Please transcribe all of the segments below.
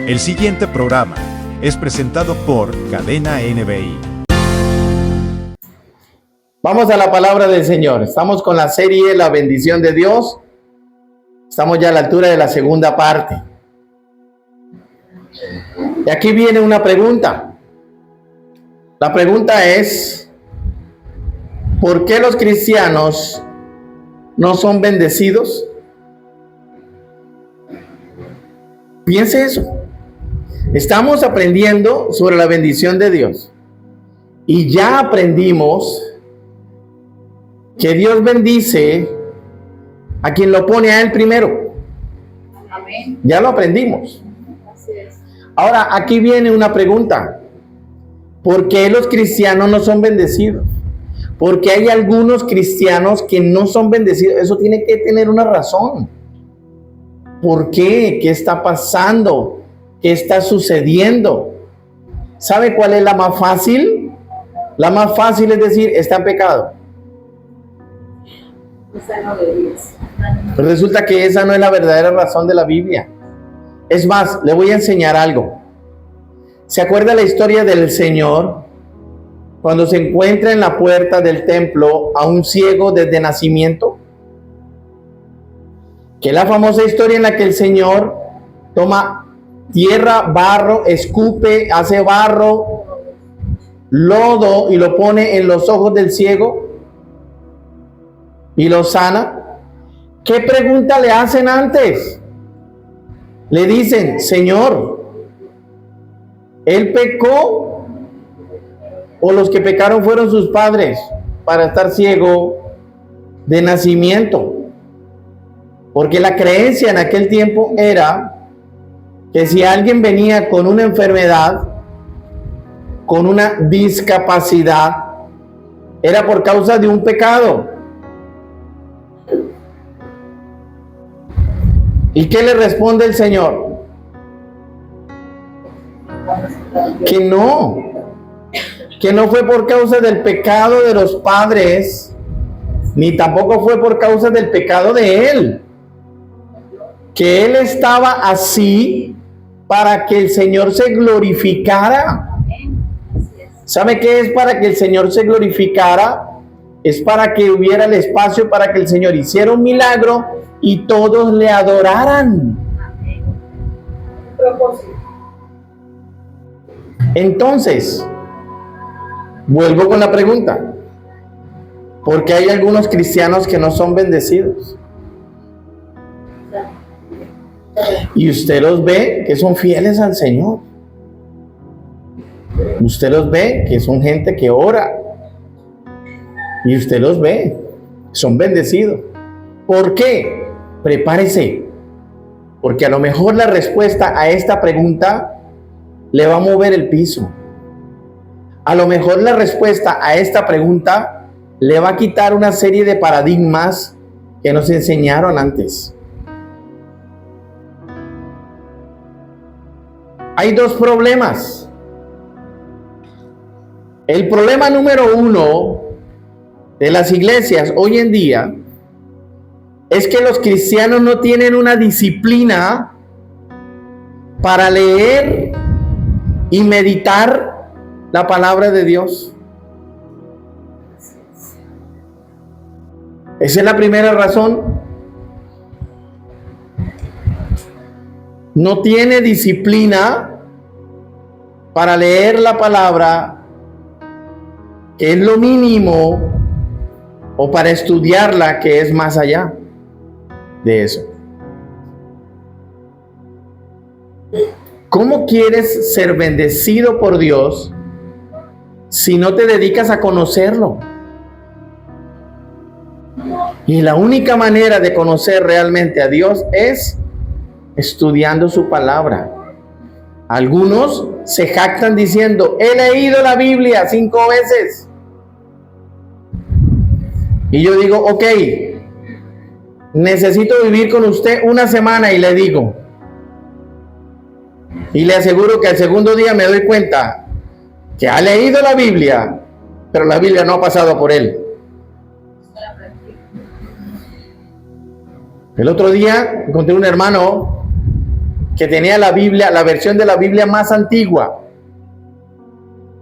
El siguiente programa es presentado por Cadena NBI. Vamos a la palabra del Señor. Estamos con la serie La bendición de Dios. Estamos ya a la altura de la segunda parte. Y aquí viene una pregunta. La pregunta es: ¿por qué los cristianos no son bendecidos? Piense eso. Estamos aprendiendo sobre la bendición de Dios. Y ya aprendimos que Dios bendice a quien lo pone a Él primero. Amén. Ya lo aprendimos. Así es. Ahora, aquí viene una pregunta. ¿Por qué los cristianos no son bendecidos? Porque hay algunos cristianos que no son bendecidos. Eso tiene que tener una razón. ¿Por qué? ¿Qué está pasando? ¿Qué está sucediendo? ¿Sabe cuál es la más fácil? La más fácil es decir, está en pecado. Esa no deberías. Resulta que esa no es la verdadera razón de la Biblia. Es más, le voy a enseñar algo. ¿Se acuerda la historia del Señor cuando se encuentra en la puerta del templo a un ciego desde nacimiento? Que es la famosa historia en la que el Señor toma tierra, barro, escupe, hace barro, lodo y lo pone en los ojos del ciego y lo sana. ¿Qué pregunta le hacen antes? Le dicen: Señor, ¿él pecó o los que pecaron fueron sus padres para estar ciego de nacimiento? Porque la creencia en aquel tiempo era que si alguien venía con una enfermedad, con una discapacidad, era por causa de un pecado. ¿Y qué le responde el Señor? Que no fue por causa del pecado de los padres, ni tampoco fue por causa del pecado de él. Que él estaba así para que el Señor se glorificara. ¿Sabe qué es para que el Señor se glorificara? Es para que hubiera el espacio para que el Señor hiciera un milagro y todos le adoraran. Entonces, vuelvo con la pregunta: ¿por qué hay algunos cristianos que no son bendecidos? Y usted los ve que son fieles al Señor. Usted los ve que son gente que ora. Y usted los ve, son bendecidos. ¿Por qué? Prepárese. Porque a lo mejor la respuesta a esta pregunta le va a mover el piso. A lo mejor la respuesta a esta pregunta le va a quitar una serie de paradigmas que nos enseñaron antes. Hay dos problemas. El problema número uno de las iglesias hoy en día es que los cristianos no tienen una disciplina para leer y meditar la palabra de Dios. Esa es la primera razón. No tiene disciplina para leer la palabra, que es lo mínimo, o para estudiarla, que es más allá de eso. ¿Cómo quieres ser bendecido por Dios si no te dedicas a conocerlo? Y la única manera de conocer realmente a Dios es estudiando su palabra. Algunos se jactan diciendo: he leído la Biblia 5 veces. Y yo digo: ok, necesito vivir con usted una semana, y le digo, y le aseguro que al segundo día me doy cuenta que ha leído la Biblia, pero la Biblia no ha pasado por él. El otro día encontré un hermano que tenía la Biblia, la versión de la Biblia más antigua.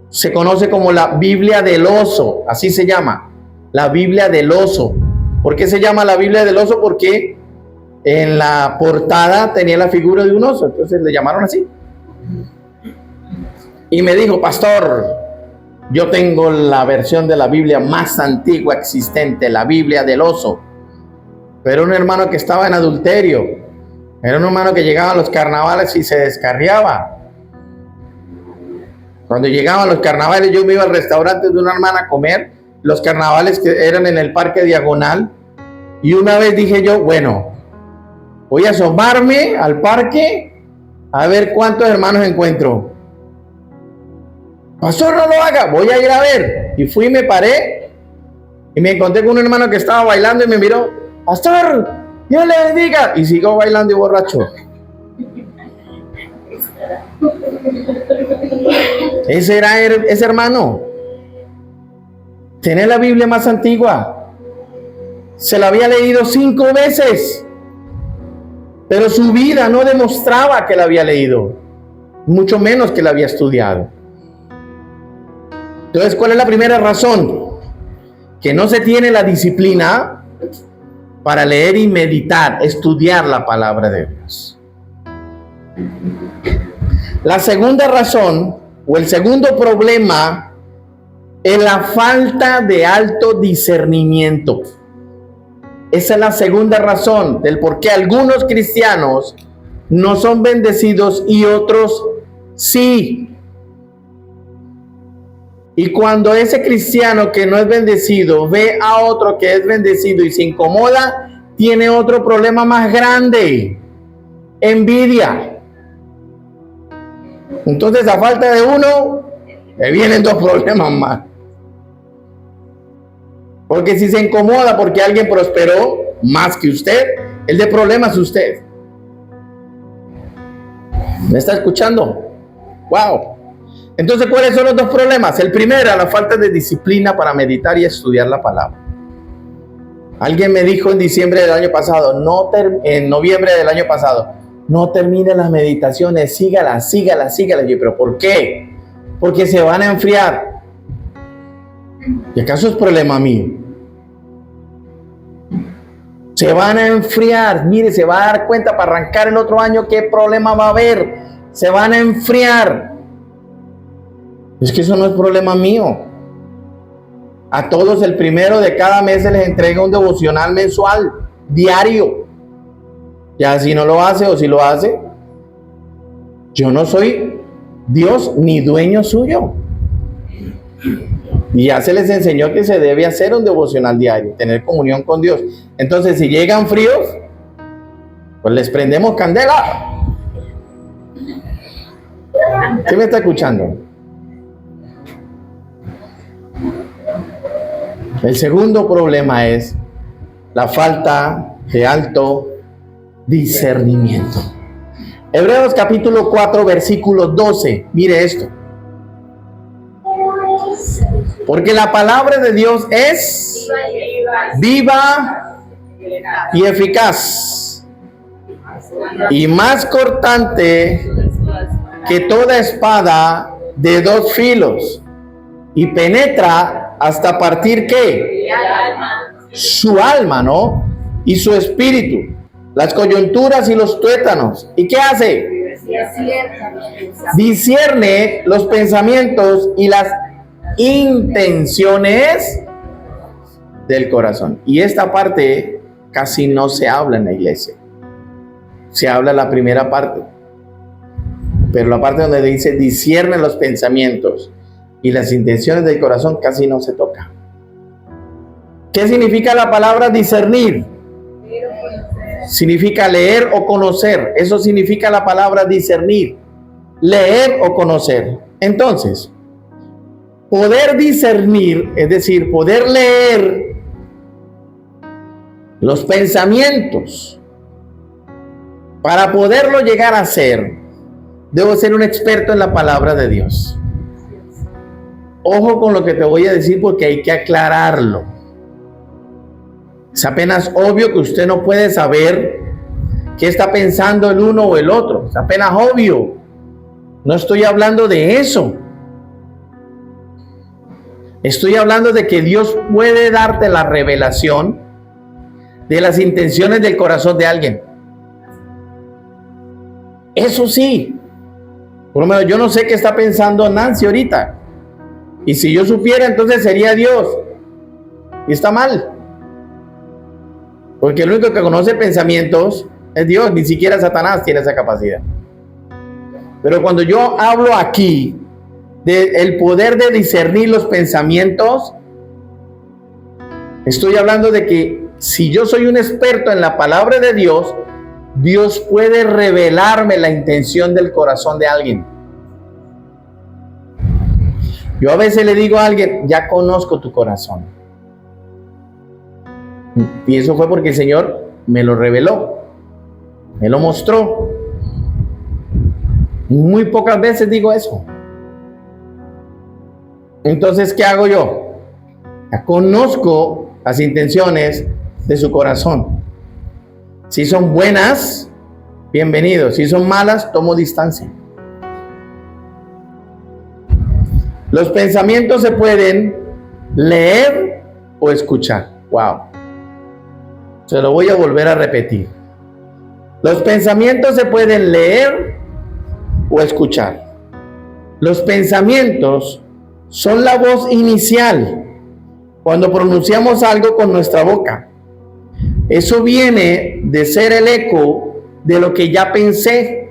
Se conoce como la Biblia del oso, así se llama, la Biblia del oso. ¿Por qué se llama la Biblia del oso? Porque en la portada tenía la figura de un oso, entonces le llamaron así. Y me dijo: pastor, yo tengo la versión de la Biblia más antigua existente, la Biblia del oso. Pero un hermano que estaba en adulterio, era un hermano que llegaba a los carnavales y se descarriaba. Cuando llegaban los carnavales, yo me iba al restaurante de una hermana a comer, los carnavales que eran en el Parque Diagonal, y una vez dije yo: bueno, voy a asomarme al parque a ver cuántos hermanos encuentro. Pastor, no lo haga, voy a ir a ver. Y fui y me paré y me encontré con un hermano que estaba bailando y me miró: pastor, Dios le bendiga. Y sigo bailando y borracho. Ese era ese hermano. Tenía la Biblia más antigua. Se la había leído 5 veces. Pero su vida no demostraba que la había leído. Mucho menos que la había estudiado. Entonces, ¿cuál es la primera razón? Que no se tiene la disciplina para leer y meditar, estudiar la palabra de Dios. La segunda razón, o el segundo problema, es la falta de alto discernimiento. Esa es la segunda razón del por qué algunos cristianos no son bendecidos y otros sí. Y cuando ese cristiano que no es bendecido ve a otro que es bendecido y se incomoda, tiene otro problema más grande: envidia. Entonces, a falta de uno, le vienen 2 problemas más. Porque si se incomoda porque alguien prosperó más que usted, el de problemas es usted. ¿Me está escuchando? ¡Wow! Entonces, ¿cuáles son los 2 problemas? El primero, la falta de disciplina para meditar y estudiar la palabra. Alguien me dijo en diciembre del año pasado, en noviembre del año pasado: no termine las meditaciones, sígalas. Y yo: ¿pero por qué? Porque se van a enfriar. ¿Y acaso es problema mío? Se van a enfriar. Mire, se va a dar cuenta para arrancar el otro año qué problema va a haber. Se van a enfriar. Es que eso no es problema mío. A todos el primero de cada mes se les entrega un devocional mensual, diario. Ya si no lo hace o si lo hace, yo no soy Dios ni dueño suyo. Y ya se les enseñó que se debe hacer un devocional diario, tener comunión con Dios. Entonces, si llegan fríos, pues les prendemos candela. ¿Sí me está escuchando? El segundo problema es la falta de alto discernimiento. Hebreos capítulo 4, versículo 12. Mire esto. Porque la palabra de Dios es viva y eficaz, y más cortante que toda espada de 2 filos, y penetra hasta partir ¿qué? Su alma, ¿no? Y su espíritu, las coyunturas y los tuétanos. ¿Y qué hace? Discierne los pensamientos y las intenciones del corazón. Y esta parte casi no se habla en la iglesia. Se habla la primera parte, pero la parte donde dice discierne los pensamientos y las intenciones del corazón casi no se toca. ¿Qué significa la palabra discernir? Significa leer o conocer. Eso significa la palabra discernir. Leer o conocer. Entonces, poder discernir, es decir, poder leer los pensamientos, para poderlo llegar a ser, debo ser un experto en la palabra de Dios. Ojo con lo que te voy a decir, porque hay que aclararlo. Es apenas obvio que usted no puede saber qué está pensando el uno o el otro. Es apenas obvio. No estoy hablando de eso. Estoy hablando de que Dios puede darte la revelación de las intenciones del corazón de alguien. Eso sí. Por lo menos yo no sé qué está pensando Nancy ahorita. Y si yo supiera, entonces sería Dios. Y está mal. Porque el único que conoce pensamientos es Dios. Ni siquiera Satanás tiene esa capacidad. Pero cuando yo hablo aquí del poder de discernir los pensamientos, estoy hablando de que si yo soy un experto en la palabra de Dios, Dios puede revelarme la intención del corazón de alguien. Yo a veces le digo a alguien, ya conozco tu corazón. Y eso fue porque el Señor me lo reveló, me lo mostró. Muy pocas veces digo eso. Entonces, ¿qué hago yo? Ya conozco las intenciones de su corazón. Si son buenas, bienvenidos. Si son malas, tomo distancia. Los pensamientos se pueden leer o escuchar. Wow. Se lo voy a volver a repetir. Los pensamientos se pueden leer o escuchar. Los pensamientos son la voz inicial cuando pronunciamos algo con nuestra boca. Eso viene de ser el eco de lo que ya pensé,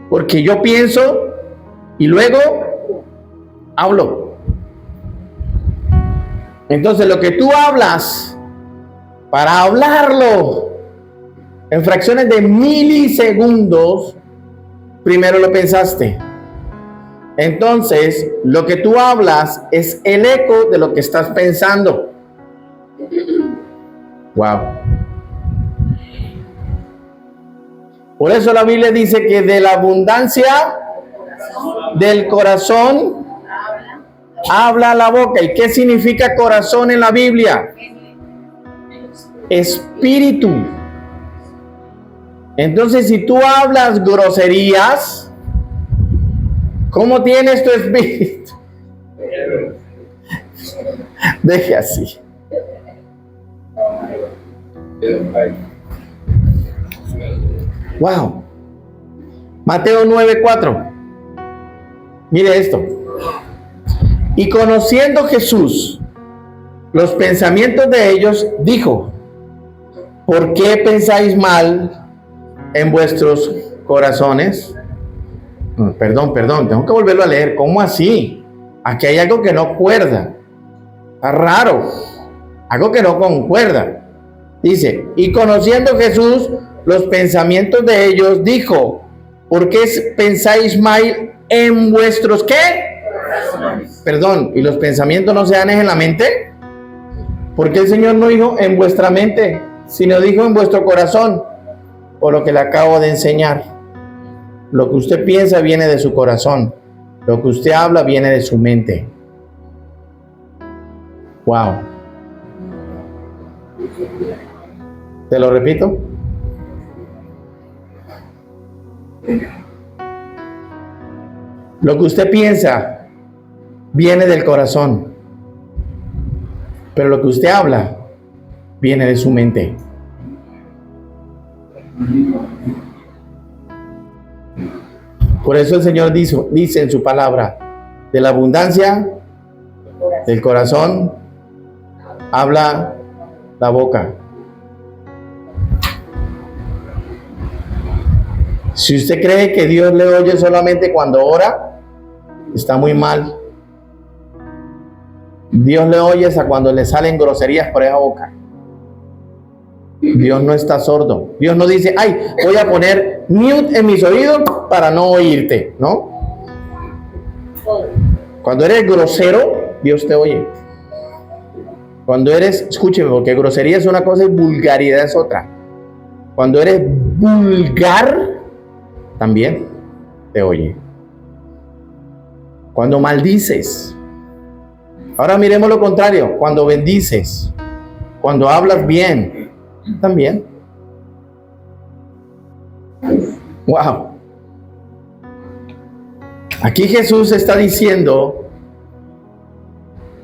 porque yo pienso y luego hablo. Entonces lo que tú hablas, para hablarlo en fracciones de milisegundos, primero lo pensaste. Entonces, lo que tú hablas es el eco de lo que estás pensando. Wow. Por eso la Biblia dice que de la abundancia del corazón habla la boca. ¿Y qué significa corazón en la Biblia? Espíritu. Entonces, si tú hablas groserías, ¿cómo tienes tu espíritu? Deje así. Wow. Mateo 9:4. Mire esto. Y conociendo Jesús los pensamientos de ellos, dijo: ¿por qué pensáis mal en vuestros corazones? Perdón, tengo que volverlo a leer. ¿Cómo así? Aquí hay algo que no cuerda. Está raro. Algo que no concuerda. Dice, y conociendo Jesús los pensamientos de ellos, dijo: ¿por qué pensáis mal en vuestros qué? Perdón, ¿y los pensamientos no se dan en la mente? ¿Por qué el Señor no dijo en vuestra mente, sino dijo en vuestro corazón? Por lo que le acabo de enseñar. Lo que usted piensa viene de su corazón. Lo que usted habla viene de su mente. Wow. ¿Te lo repito? Lo que usted piensa viene del corazón. Pero lo que usted habla viene de su mente. Por eso el Señor dice en su palabra, de la abundancia del corazón habla la boca. Si usted cree que Dios le oye solamente cuando ora, está muy mal. Dios le oye hasta cuando le salen groserías por esa boca. Dios no está sordo. Dios no dice, ay, voy a poner mute en mis oídos para no oírte, ¿no? Cuando eres grosero, Dios te oye. Cuando eres, escúcheme, porque grosería es una cosa y vulgaridad es otra. Cuando eres vulgar, también te oye. Cuando maldices. Ahora miremos lo contrario. Cuando bendices. Cuando hablas bien, también. Wow. Aquí Jesús está diciendo,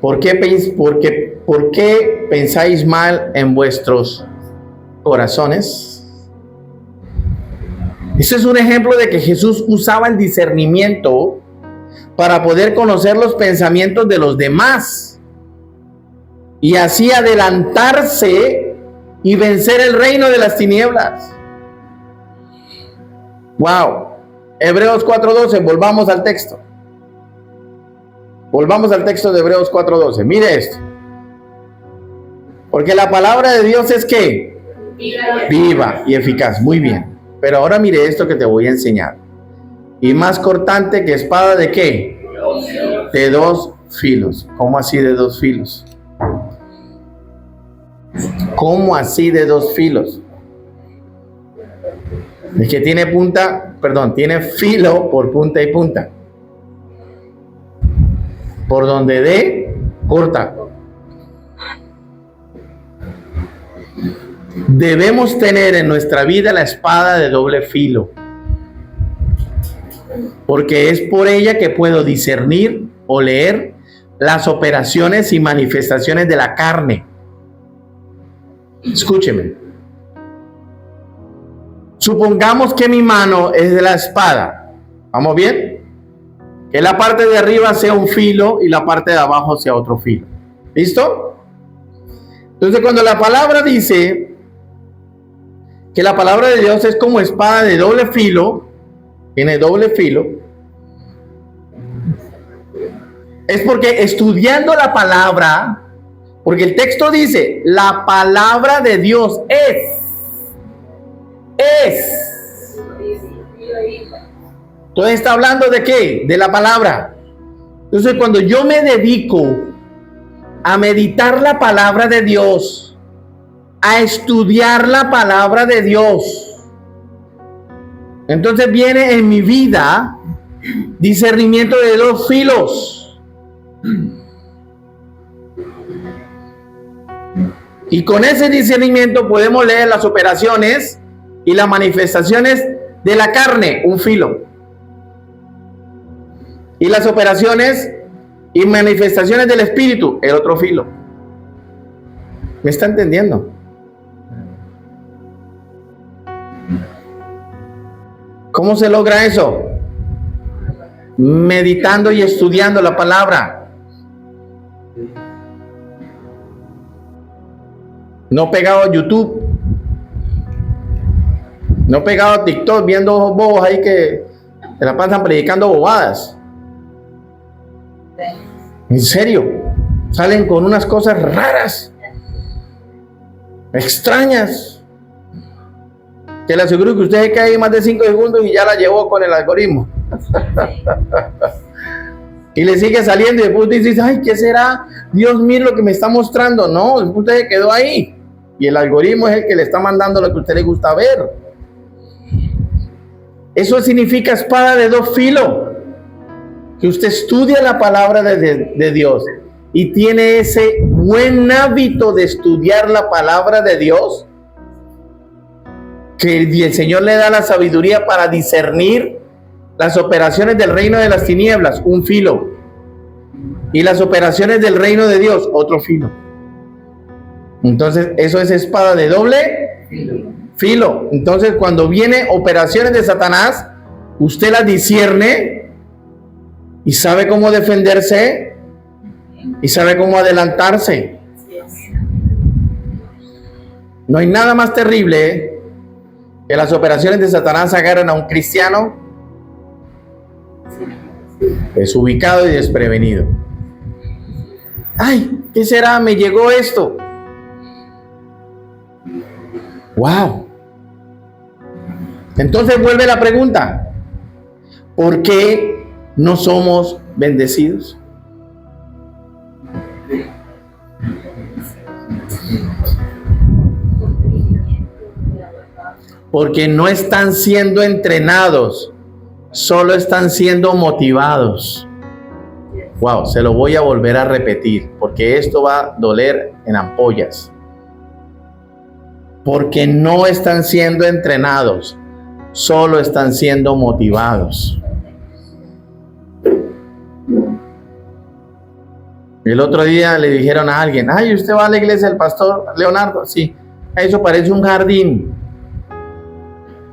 ¿por qué pensáis mal en vuestros corazones? Ese es un ejemplo de que Jesús usaba el discernimiento para poder conocer los pensamientos de los demás y así adelantarse y vencer el reino de las tinieblas. Wow. Hebreos 4:12, volvamos al texto. Volvamos al texto de Hebreos 4:12. Mire esto. Porque la palabra de Dios es ¿qué? Viva y eficaz. Muy bien. Pero ahora mire esto que te voy a enseñar. Y más cortante que espada ¿de qué? De dos filos. ¿Cómo así de dos filos? ¿Cómo así de dos filos? Es que tiene tiene filo por punta y punta. Por donde dé, corta. Debemos tener en nuestra vida la espada de doble filo, porque es por ella que puedo discernir o leer las operaciones y manifestaciones de la carne. Escúcheme. Supongamos que mi mano es de la espada. ¿Vamos bien? Que la parte de arriba sea un filo y la parte de abajo sea otro filo. ¿Listo? Entonces, cuando la palabra dice que la palabra de Dios es como espada de doble filo, tiene doble filo, es porque estudiando la palabra, porque el texto dice, la palabra de Dios es. Entonces está hablando de ¿qué? De la palabra. Entonces cuando yo me dedico a meditar la palabra de Dios, a estudiar la palabra de Dios, entonces viene en mi vida discernimiento de dos filos. Y con ese discernimiento podemos leer las operaciones y las manifestaciones de la carne, un filo. Y las operaciones y manifestaciones del espíritu, el otro filo. ¿Me está entendiendo? ¿Cómo se logra eso? Meditando y estudiando la palabra. No pegado a YouTube. No pegado a TikTok viendo bobos ahí que se la pasan predicando bobadas. En serio, salen con unas cosas raras, extrañas, que le aseguro que usted se queda ahí más de 5 segundos y ya la llevó con el algoritmo. Y le sigue saliendo y después dice, ay, ¿qué será? Dios mío, lo que me está mostrando. No, usted se quedó ahí. Y el algoritmo es el que le está mandando lo que a usted le gusta ver. Eso significa espada de dos filos. Que usted estudia la palabra de Dios y tiene ese buen hábito de estudiar la palabra de Dios, que el Señor le da la sabiduría para discernir las operaciones del reino de las tinieblas, un filo, y las operaciones del reino de Dios, otro filo. Entonces eso es espada de doble filo. Entonces cuando vienen operaciones de Satanás, usted las discierne y sabe cómo defenderse y sabe cómo adelantarse. No hay nada más terrible que las operaciones de Satanás agarren a un cristiano desubicado y desprevenido. Ay, ¿qué será? Me llegó esto. Wow. Entonces vuelve la pregunta: ¿por qué no somos bendecidos? Porque no están siendo entrenados, solo están siendo motivados. Wow, se lo voy a volver a repetir, porque esto va a doler en ampollas. Porque no están siendo entrenados, solo están siendo motivados. El otro día le dijeron a alguien: ay, ¿usted va a la iglesia del pastor Leonardo? Sí. Eso parece un jardín.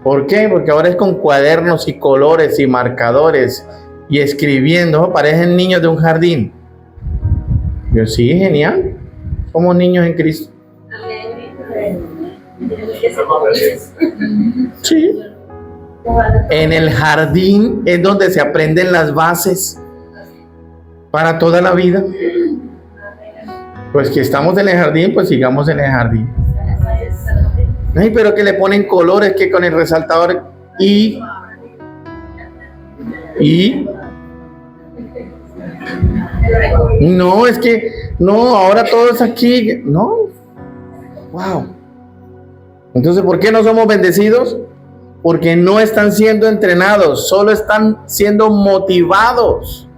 ¿Por qué? Porque ahora es con cuadernos y colores y marcadores y escribiendo. Parecen niños de un jardín. Yo, sí, genial. Somos niños en Cristo. Sí. En el jardín es donde se aprenden las bases para toda la vida. Pues que estamos en el jardín, pues sigamos en el jardín. Ay, pero que le ponen colores, que con el resaltador y no, es que no, ahora todo es aquí. No. Wow. Entonces, ¿por qué no somos bendecidos? Porque no están siendo entrenados, solo están siendo motivados.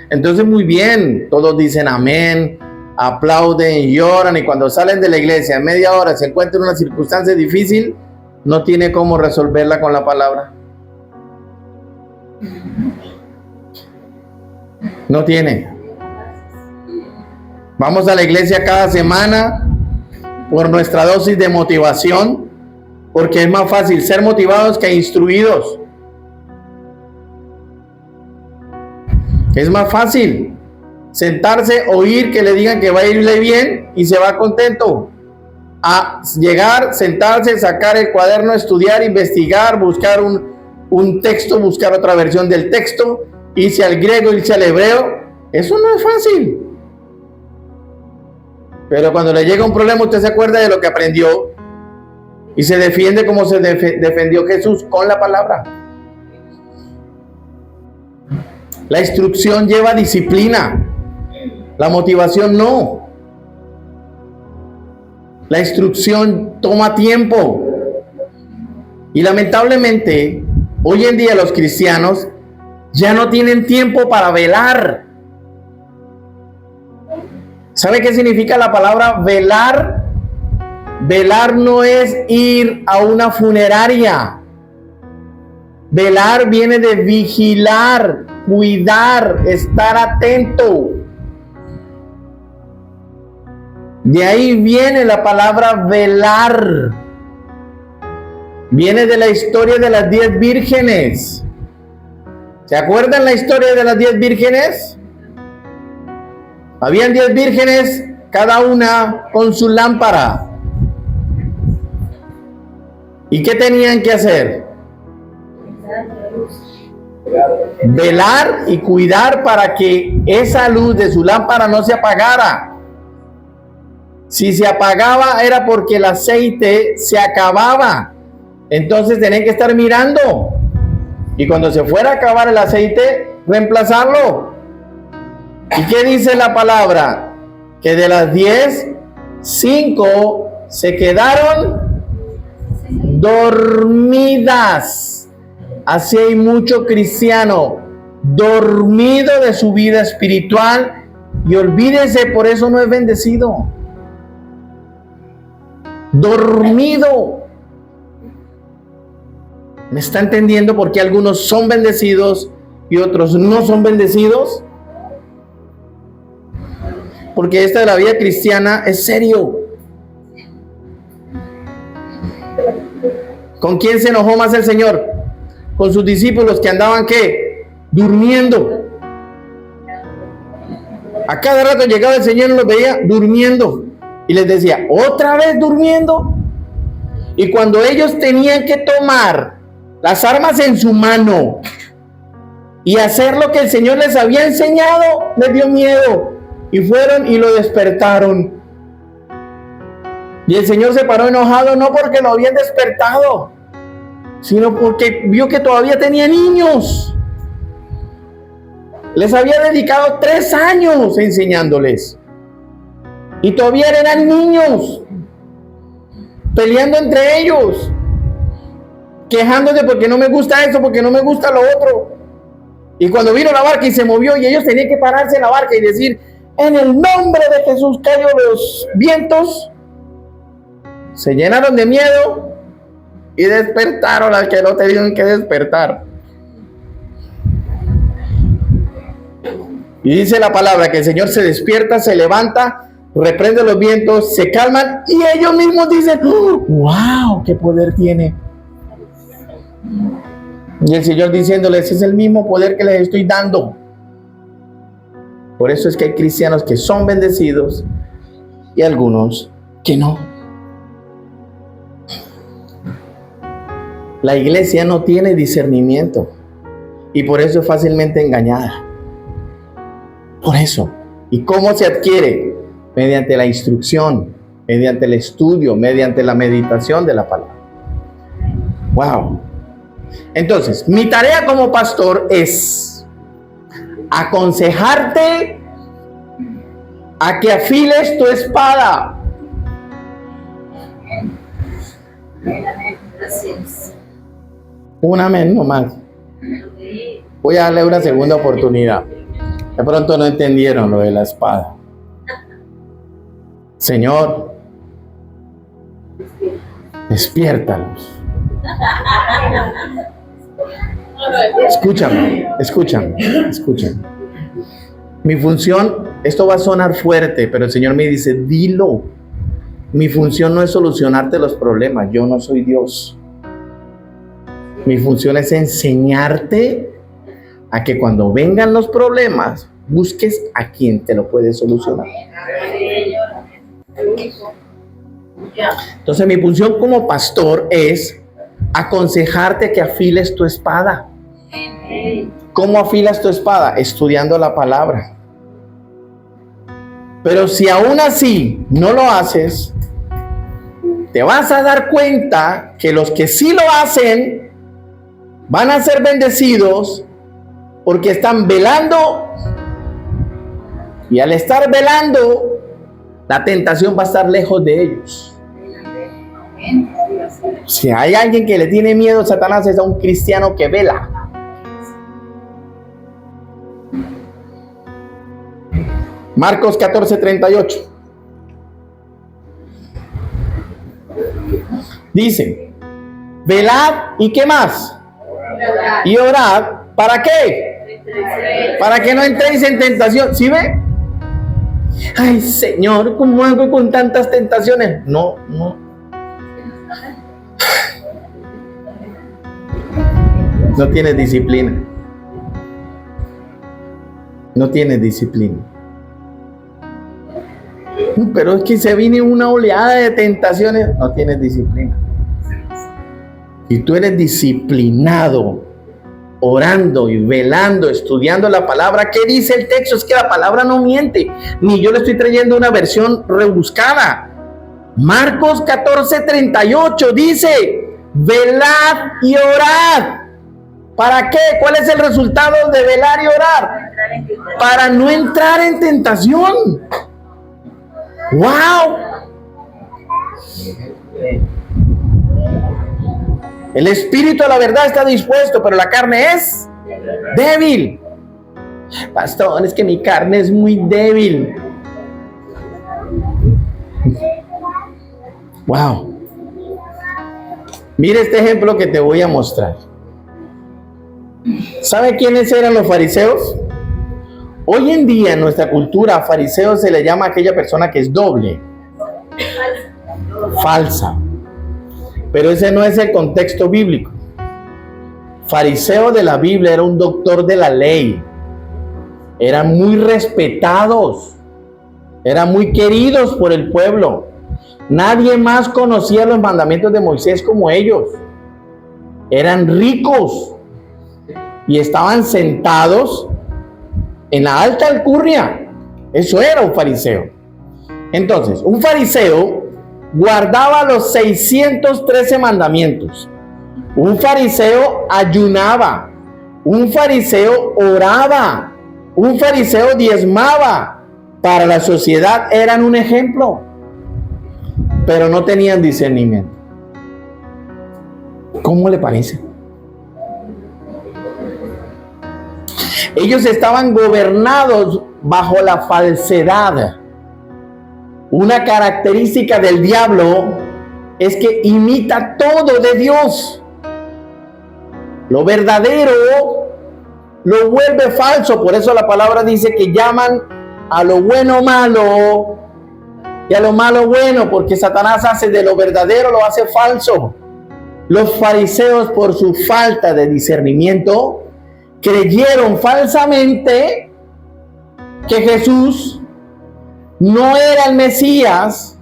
Entonces, muy bien, todos dicen amén, aplauden, lloran, y cuando salen de la iglesia en media hora se encuentran en una circunstancia difícil, no tiene cómo resolverla con la palabra. No tiene. Vamos a la iglesia cada semana por nuestra dosis de motivación, porque es más fácil ser motivados que instruidos. Es más fácil sentarse, oír que le digan que va a irle bien y se va contento, a llegar, sentarse, sacar el cuaderno, estudiar, investigar, buscar un texto, buscar otra versión del texto, irse al griego, irse al hebreo. Eso no es fácil. Pero cuando le llega un problema, usted se acuerda de lo que aprendió y se defiende como se defendió Jesús, con la palabra. La instrucción lleva disciplina, la motivación no. La instrucción toma tiempo. Y lamentablemente, hoy en día los cristianos ya no tienen tiempo para velar. ¿Sabe qué significa la palabra velar? Velar no es ir a una funeraria. Velar viene de vigilar, cuidar, estar atento. De ahí viene la palabra velar. Viene de la historia de las 10 vírgenes. ¿Se acuerdan la historia de las 10 vírgenes? Habían 10 vírgenes, cada una con su lámpara. ¿Y qué tenían que hacer? Velar y cuidar para que esa luz de su lámpara no se apagara. Si se apagaba era porque el aceite se acababa. Entonces tenían que estar mirando. Y cuando se fuera a acabar el aceite, reemplazarlo. ¿Y qué dice la palabra? Que de las 10, 5 se quedaron dormidas. Así hay mucho cristiano dormido de su vida espiritual, y olvídese, por eso no es bendecido. Dormido. ¿Me está entendiendo por qué algunos son bendecidos y otros no son bendecidos? Porque esta de la vida cristiana es serio. ¿Con quién se enojó más el Señor? Con sus discípulos que andaban, ¿qué? Durmiendo. A cada rato llegaba el Señor y los veía durmiendo. Y les decía, ¿otra vez durmiendo? Y cuando ellos tenían que tomar las armas en su mano y hacer lo que el Señor les había enseñado, les dio miedo. Y fueron y lo despertaron. Y el Señor se paró enojado, no porque lo habían despertado, sino porque vio que todavía tenía niños. Les había dedicado 3 años enseñándoles. Y todavía eran niños, peleando entre ellos, quejándose porque no me gusta eso, porque no me gusta lo otro. Y cuando vino la barca y se movió, y ellos tenían que pararse en la barca y decir, en el nombre de Jesús, cayó los vientos, se llenaron de miedo y despertaron al que no tenían que despertar. Y dice la palabra que el Señor se despierta, se levanta, reprende los vientos, se calman y ellos mismos dicen, ¡oh, wow! ¿Qué poder tiene? Y el Señor diciéndoles, ese es el mismo poder que les estoy dando. Por eso es que hay cristianos que son bendecidos y algunos que no. La iglesia no tiene discernimiento y por eso es fácilmente engañada. Por eso. ¿Y cómo se adquiere? Mediante la instrucción, mediante el estudio, mediante la meditación de la palabra. Wow. Entonces, mi tarea como pastor es aconsejarte a que afiles tu espada. Gracias. Un amén nomás. Voy a darle una segunda oportunidad. De pronto no entendieron lo de la espada. Señor, despiértalos. Escúchame. Mi función, esto va a sonar fuerte, pero el Señor me dice, dilo. Mi función no es solucionarte los problemas, yo no soy Dios. Mi función es enseñarte a que cuando vengan los problemas, busques a quien te lo puede solucionar. Entonces mi función como pastor es aconsejarte que afiles tu espada. ¿Cómo afilas tu espada? Estudiando la palabra. Pero si aún así no lo haces, te vas a dar cuenta que los que sí lo hacen van a ser bendecidos porque están velando, y al estar velando, la tentación va a estar lejos de ellos. Si hay alguien que le tiene miedo a Satanás, es a un cristiano que vela. Marcos 14:38 dice, velad y ¿qué más? Y orad, ¿para qué? Para que no entréis en tentación. ¿Sí ve? Ay, Señor, ¿cómo hago con tantas tentaciones? No. No tienes disciplina. No tienes disciplina. Pero es que se viene una oleada de tentaciones. No tienes disciplina. Si tú eres disciplinado, orando y velando, estudiando la palabra, ¿qué dice el texto? Es que la palabra no miente. Ni yo le estoy trayendo una versión rebuscada. Marcos 14:38 dice, velad y orad. ¿Para qué? ¿Cuál es el resultado de velar y orar? Para no entrar en tentación. ¡Wow! El espíritu a la verdad está dispuesto, pero la carne es débil. Pastor, es que mi carne es muy débil. ¡Wow! Mire este ejemplo que te voy a mostrar. ¿Sabe quiénes eran los fariseos? Hoy en día en nuestra cultura, a fariseo se le llama a aquella persona que es doble, falsa. Pero ese no es el contexto bíblico. Fariseo de la Biblia era un doctor de la ley. Eran muy respetados. Eran muy queridos por el pueblo. Nadie más conocía los mandamientos de Moisés como ellos. Eran ricos y estaban sentados en la alta alcurnia. Eso era un fariseo. Entonces, un fariseo guardaba los 613 mandamientos. Un fariseo ayunaba. Un fariseo oraba. Un fariseo diezmaba. Para la sociedad eran un ejemplo, pero no tenían discernimiento. ¿Cómo le parece? Ellos estaban gobernados bajo la falsedad. Una característica del diablo es que imita todo de Dios. Lo verdadero lo vuelve falso. Por eso la palabra dice que llaman a lo bueno malo y a lo malo bueno, porque Satanás hace de lo verdadero, lo hace falso. Los fariseos, por su falta de discernimiento, creyeron falsamente que Jesús no era el Mesías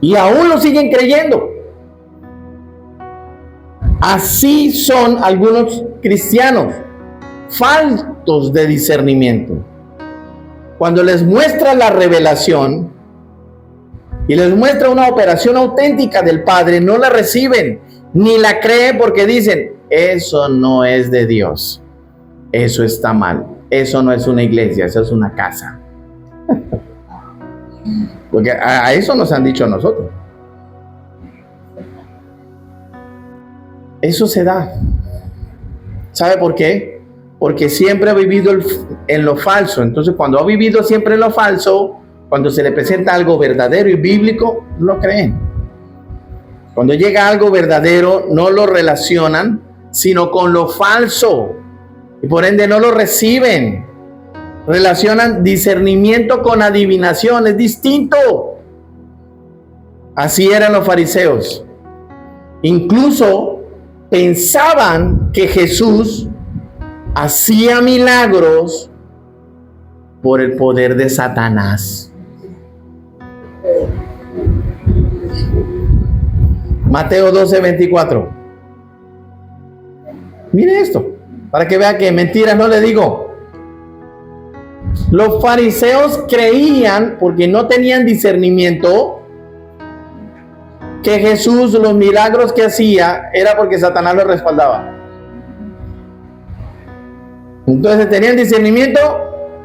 y aún lo siguen creyendo. Así son algunos cristianos, faltos de discernimiento. Cuando les muestra la revelación y les muestra una operación auténtica del Padre, no la reciben ni la creen, porque dicen: eso no es de Dios, eso está mal, eso no es una iglesia, eso es una casa. Porque a eso nos han dicho a nosotros. Eso se da. ¿Sabe por qué? Porque siempre ha vivido en lo falso. Entonces, cuando ha vivido siempre en lo falso, cuando se le presenta algo verdadero y bíblico, no lo creen. Cuando llega algo verdadero, no lo relacionan, sino con lo falso. Y por ende no lo reciben. Relacionan discernimiento con adivinación. Es distinto. Así eran los fariseos. Incluso pensaban que Jesús hacía milagros por el poder de Satanás. Mateo 12:24. Mire esto, para que vea que mentiras no le digo. Los fariseos creían, porque no tenían discernimiento, que Jesús, los milagros que hacía, era porque Satanás lo respaldaba. Entonces, ¿tenían discernimiento?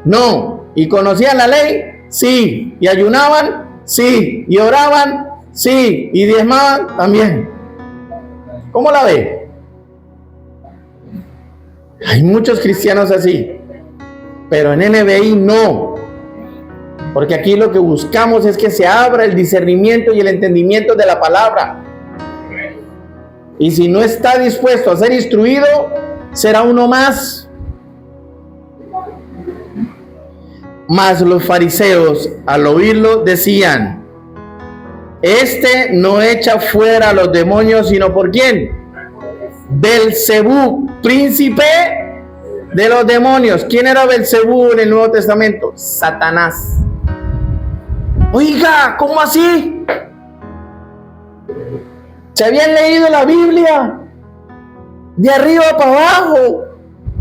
No. ¿Y conocían la ley? Sí. ¿Y ayunaban? Sí. ¿Y oraban? Sí. ¿Y diezmaban? También. ¿Cómo la ve? Hay muchos cristianos así, pero en NBI no. Porque aquí lo que buscamos es que se abra el discernimiento y el entendimiento de la palabra. Y si no está dispuesto a ser instruido, será uno más. Mas los fariseos, al oírlo, decían: este no echa fuera a los demonios, sino ¿por quién? Belcebú, príncipe de los demonios. ¿Quién era Belcebú en el Nuevo Testamento? Satanás. Oiga, ¿cómo así? Se habían leído la Biblia de arriba para abajo,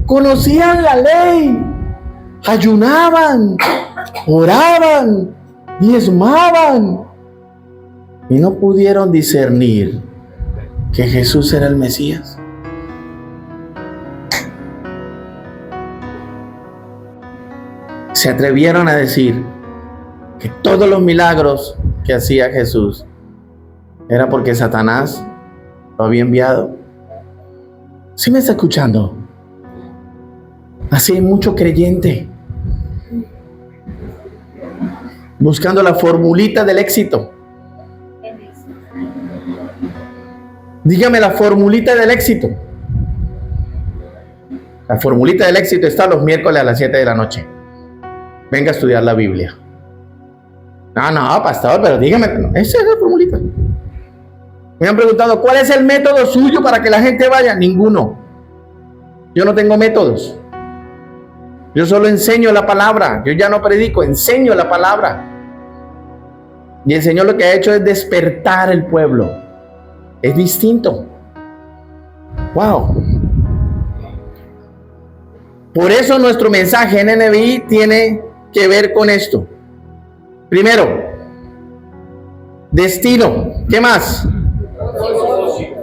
conocían la ley, ayunaban, oraban, diezmaban, y no pudieron discernir que Jesús era el Mesías. Se atrevieron a decir que todos los milagros que hacía Jesús era porque Satanás lo había enviado. ¿Sí me está escuchando? Así hay mucho creyente buscando la formulita del éxito. Dígame la formulita del éxito. La formulita del éxito está los miércoles a las 7 de la noche. Venga a estudiar la Biblia. No, pastor, pero dígame, esa es la formulita. Me han preguntado, ¿cuál es el método suyo para que la gente vaya? Ninguno. Yo no tengo métodos. Yo solo enseño la palabra. Yo ya no predico, enseño la palabra. Y el Señor lo que ha hecho es despertar el pueblo. Es distinto. Wow. Por eso nuestro mensaje en NBI tiene que ver con esto. Primero, destino. ¿Qué más?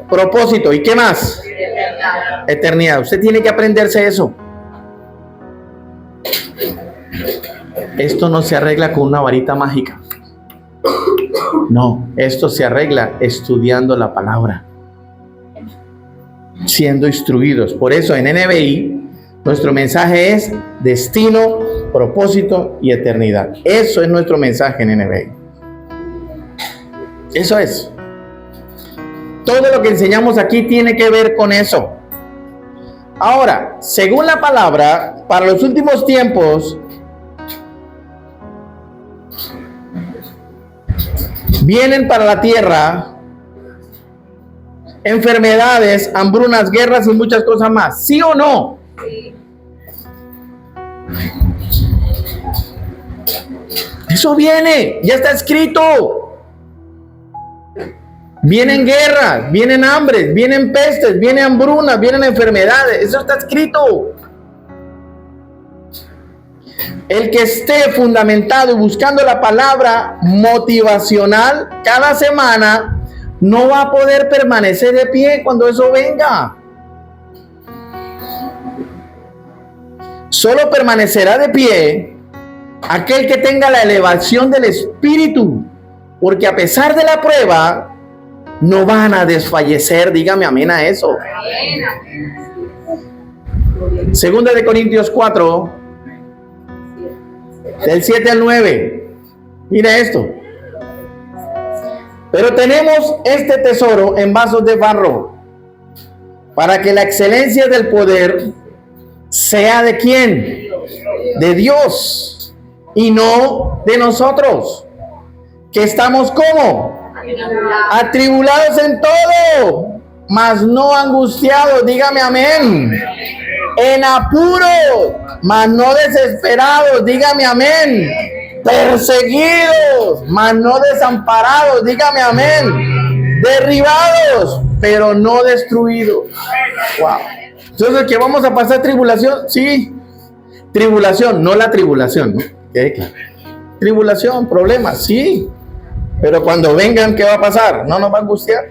Propósito. ¿Y qué más? Eternidad. Usted tiene que aprenderse eso. Esto no se arregla con una varita mágica. No, esto se arregla estudiando la palabra, siendo instruidos. Por eso en NBI nuestro mensaje es destino, propósito y eternidad. Eso es nuestro mensaje en NBI. Eso es. Todo lo que enseñamos aquí tiene que ver con eso. Ahora, según la palabra, para los últimos tiempos, vienen para la tierra enfermedades, hambrunas, guerras y muchas cosas más. ¿Sí o no? Sí. Eso viene, ya está escrito. Vienen guerras, vienen hambres, vienen pestes, vienen hambrunas, vienen enfermedades. Eso está escrito. El que esté fundamentado y buscando la palabra motivacional cada semana no va a poder permanecer de pie cuando eso venga. Solo permanecerá de pie aquel que tenga la elevación del espíritu, porque a pesar de la prueba no van a desfallecer. Dígame amén a eso. Segunda de Corintios 4, del 7 al 9. Mira esto. Pero tenemos este tesoro en vasos de barro, para que la excelencia del poder sea de ¿quién? De Dios, y no de nosotros, que estamos ¿cómo? Atribulados en todo, mas no angustiados. Dígame amén. En apuro, mas no desesperados. Dígame amén. Perseguidos, mas no desamparados. Dígame amén. Derribados, pero no destruidos. Wow. Entonces, ¿que vamos a pasar tribulación? Sí. Tribulación, no la tribulación, ¿no? ¿Qué? Tribulación, problemas, sí. Pero cuando vengan, ¿qué va a pasar? No nos va a angustiar.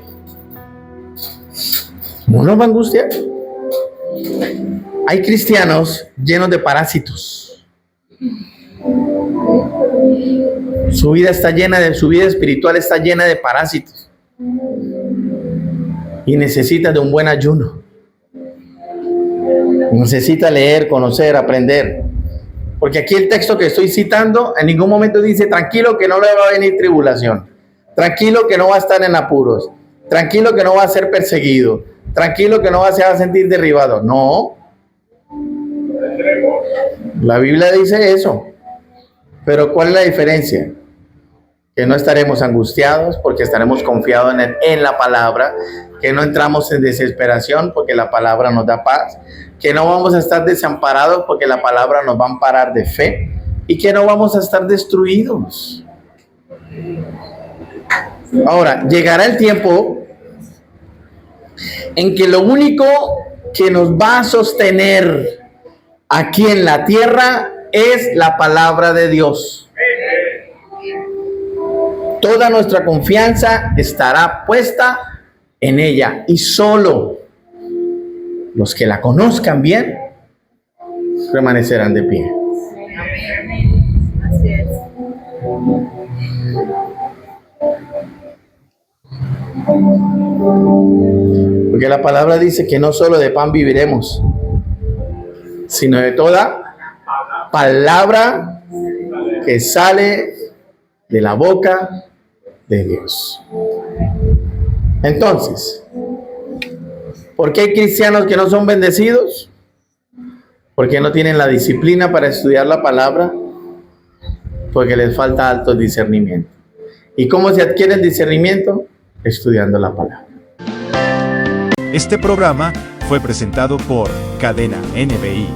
No nos va a angustiar. Hay cristianos llenos de parásitos. Su vida espiritual está llena de parásitos. Y necesita de un buen ayuno. Necesita leer, conocer, aprender. Porque aquí el texto que estoy citando en ningún momento dice tranquilo que no le va a venir tribulación, tranquilo que no va a estar en apuros, tranquilo que no va a ser perseguido, tranquilo que no se va a sentir derribado. No. La Biblia dice eso. Pero ¿cuál es la diferencia? Que no estaremos angustiados porque estaremos confiados en la palabra, que no entramos en desesperación porque la palabra nos da paz, que no vamos a estar desamparados porque la palabra nos va a amparar de fe, y que no vamos a estar destruidos. Ahora, llegará el tiempo en que lo único que nos va a sostener aquí en la tierra es la palabra de Dios. Toda nuestra confianza estará puesta en ella, y solo los que la conozcan bien permanecerán de pie. Así es. Porque la palabra dice que no solo de pan viviremos, sino de toda palabra que sale de la boca de Dios. Entonces, ¿por qué hay cristianos que no son bendecidos? Porque no tienen la disciplina para estudiar la palabra, porque les falta alto discernimiento. ¿Y cómo se adquiere el discernimiento? Estudiando la palabra. Este programa fue presentado por Cadena NBI.